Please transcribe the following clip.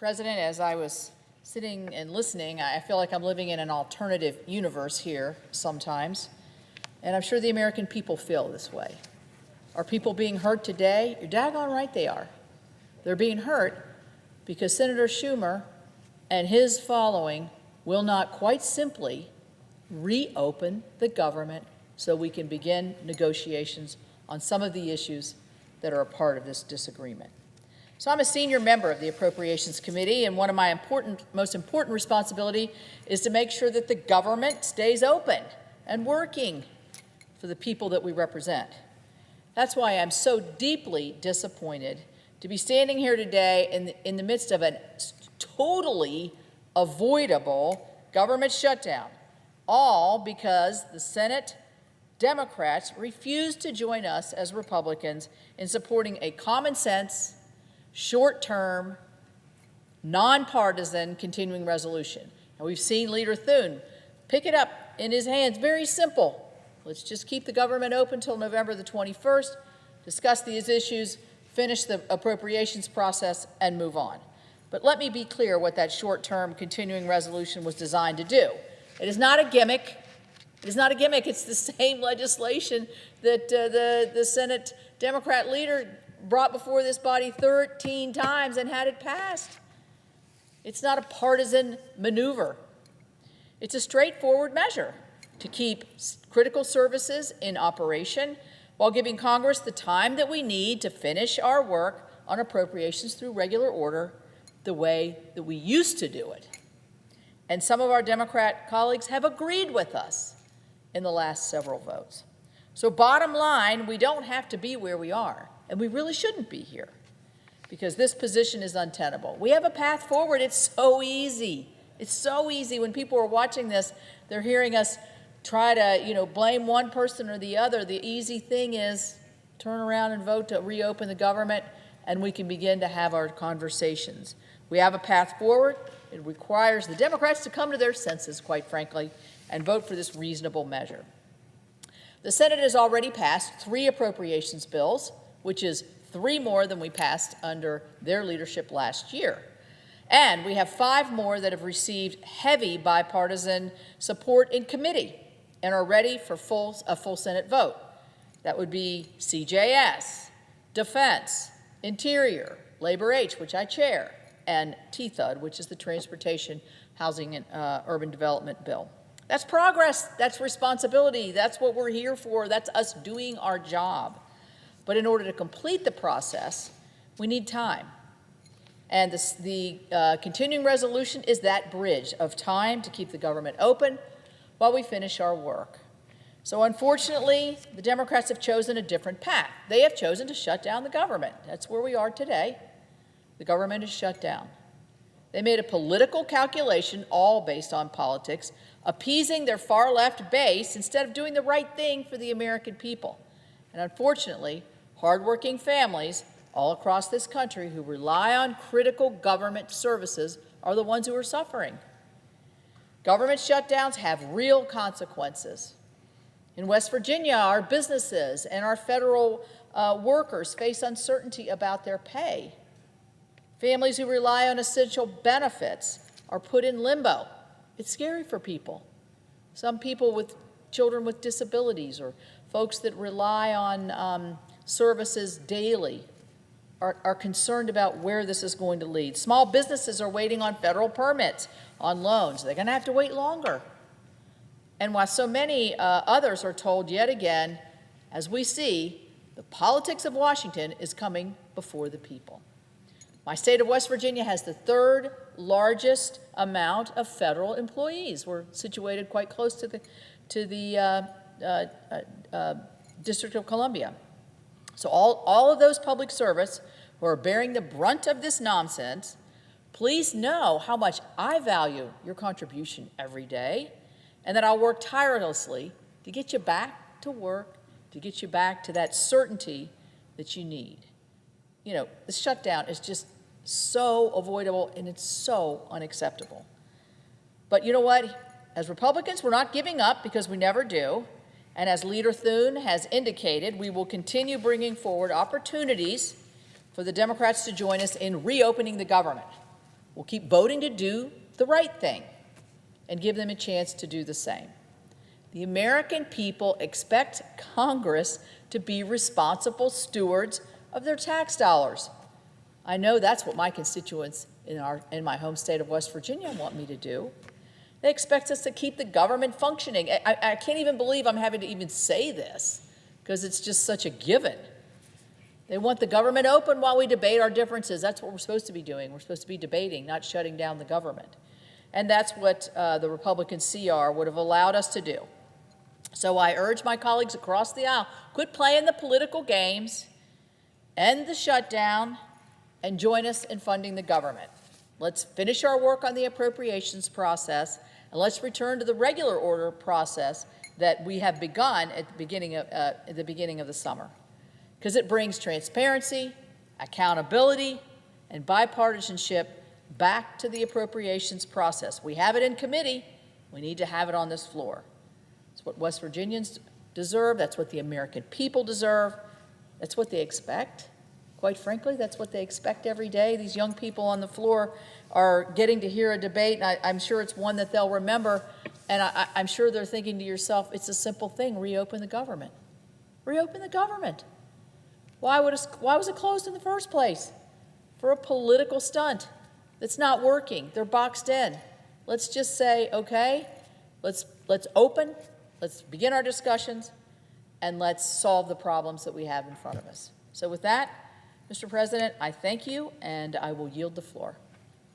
President, as I was sitting and listening, I feel like I'm living in an alternative universe here sometimes, and I'm sure the American people feel this way. Are people being hurt today? You're daggone right they are. They're being hurt because Senator Schumer and his following will not quite simply reopen the government so we can begin negotiations on some of the issues that are a part of this disagreement. So I'm a senior member of the Appropriations Committee, and one of my most important responsibility is to make sure that the government stays open and working for the people that we represent. That's why I'm so deeply disappointed to be standing here today in the midst of a totally avoidable government shutdown, all because the Senate Democrats refused to join us as Republicans in supporting a common sense, short-term, nonpartisan continuing resolution. And we've seen Leader Thune pick it up in his hands. Very simple. Let's just keep the government open until November the 21st, discuss these issues, finish the appropriations process, and move on. But let me be clear what that short-term continuing resolution was designed to do. It is not a gimmick. It is not a gimmick. It's the same legislation that the Senate Democrat leader brought before this body 13 times and had it passed. It's not a partisan maneuver. It's a straightforward measure to keep critical services in operation while giving Congress the time that we need to finish our work on appropriations through regular order the way that we used to do it. And some of our Democrat colleagues have agreed with us in the last several votes. So bottom line, we don't have to be where we are, and we really shouldn't be here because this position is untenable. We have a path forward. It's so easy. It's so easy. When people are watching this, they're hearing us try to, blame one person or the other. The easy thing is turn around and vote to reopen the government, and we can begin to have our conversations. We have a path forward. It requires the Democrats to come to their senses, quite frankly, and vote for this reasonable measure. The Senate has already passed 3 appropriations bills, which is 3 more than we passed under their leadership last year. And we have 5 more that have received heavy bipartisan support in committee and are ready for a full Senate vote. That would be CJS, Defense, Interior, Labor H, which I chair, and THUD, which is the Transportation, Housing, and Urban Development Bill. That's progress. That's responsibility. That's what we're here for. That's us doing our job. But in order to complete the process, we need time. And the continuing resolution is that bridge of time to keep the government open while we finish our work. So unfortunately, the Democrats have chosen a different path. They have chosen to shut down the government. That's where we are today. The government is shut down. They made a political calculation, all based on politics, appeasing their far-left base instead of doing the right thing for the American people. And unfortunately, hardworking families all across this country who rely on critical government services are the ones who are suffering. Government shutdowns have real consequences. In West Virginia, our businesses and our federal workers face uncertainty about their pay. Families who rely on essential benefits are put in limbo. It's scary for people. Some people with children with disabilities or folks that rely on services daily are concerned about where this is going to lead. Small businesses are waiting on federal permits on loans. They're going to have to wait longer. And while so many others are told yet again, as we see, the politics of Washington is coming before the people. My state of West Virginia has the 3rd largest amount of federal employees. We're situated quite close to the District of Columbia. So all of those public servants who are bearing the brunt of this nonsense, please know how much I value your contribution every day and that I'll work tirelessly to get you back to work, to get you back to that certainty that you need. The shutdown is just so avoidable and it's so unacceptable. But you know what? As Republicans, we're not giving up because we never do. And as Leader Thune has indicated, we will continue bringing forward opportunities for the Democrats to join us in reopening the government. We'll keep voting to do the right thing and give them a chance to do the same. The American people expect Congress to be responsible stewards of their tax dollars. I know that's what my constituents in my home state of West Virginia want me to do. They expect us to keep the government functioning. I can't even believe I'm having to even say this because it's just such a given. They want the government open while we debate our differences. That's what we're supposed to be doing. We're supposed to be debating, not shutting down the government. And that's what the Republican CR would have allowed us to do. So I urge my colleagues across the aisle, quit playing the political games, end the shutdown, and join us in funding the government. Let's finish our work on the appropriations process, and let's return to the regular order process that we have begun at the beginning of the summer, because it brings transparency, accountability, and bipartisanship back to the appropriations process. We have it in committee. We need to have it on this floor. It's what West Virginians deserve. That's what the American people deserve. That's what they expect. Quite frankly, that's what they expect every day. These young people on the floor are getting to hear a debate, and I'm sure it's one that they'll remember, and I'm sure they're thinking to yourself, it's a simple thing, reopen the government. Reopen the government. Why was it closed in the first place? For a political stunt that's not working. They're boxed in. Let's just say, okay, let's open, let's begin our discussions, and let's solve the problems that we have in front of us. So with that, Mr. President, I thank you, and I will yield the floor.